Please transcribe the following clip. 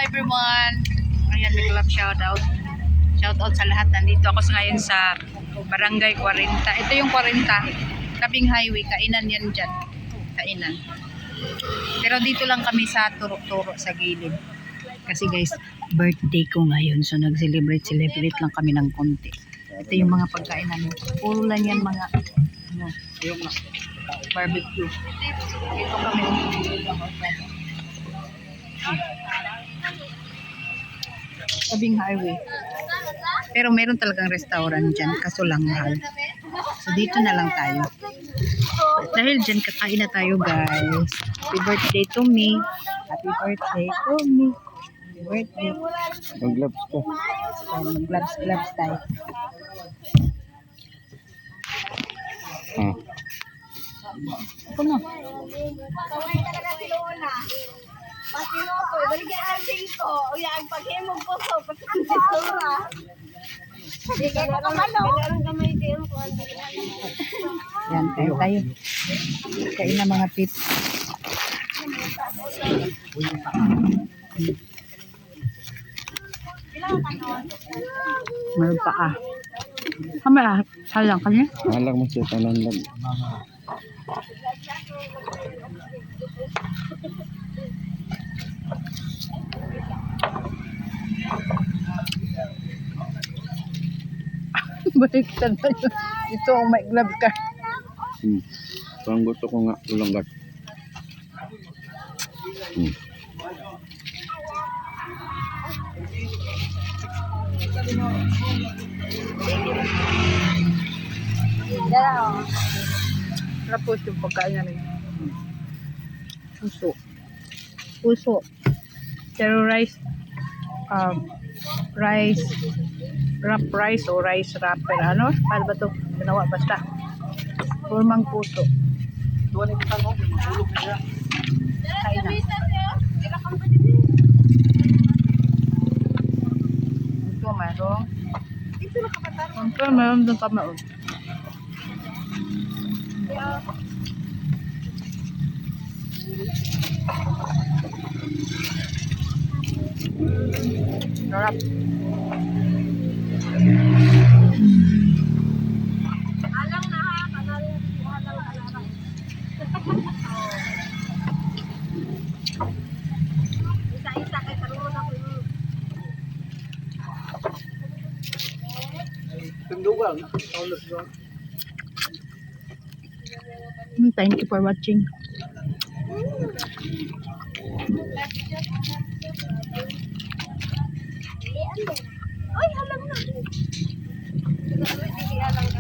everyone. Ayan, may club shoutout. Shoutout sa lahat. Nandito ako ngayon sa Barangay 40. Ito yung 40. Tabing highway. Kainan yan dyan. Kainan. Pero dito lang kami sa turo-turo sa gilid. Kasi guys, birthday ko ngayon. So nag-celebrate lang kami ng konti. Ito yung mga pagkain namin. Puro lang yan mga barbecue. Dito kami. Tabing highway. Pero meron talagang restaurant dyan. Kaso lang mahal. So dito na lang tayo. Dahil dyan kakain na tayo guys. Happy birthday to me. Happy birthday to me. Happy birthday. Mag-gloves ko. Mag-gloves tayo. Ito na. Kaway talaga si Lola. Pasino ko, baligyan ang singko. O yan, paghimog ko so, pati ang sisura. Hindi ka nakamano. Kailangan gamay din ko. Yan, kain tayo. Kain na mga tips. Meron pa ah. Kamay sayang kanya. Halang mo siya tanan lang. Baliktad na yun. Ito ang may glove ka. Parang gusto ko nga ulanggat. Tapos yung pagkain namin. Puso. Pero rice. Rice. Wrap rice o rice wrapper. Ano? Paano ba ito? Ginawa basta. Purmang puso. Kain na. Ito mayroong. Ito mayroong doon kami. Sarap. Alang na ha, kanal alang. Isa-isa kay karoon ako. Thank you for watching.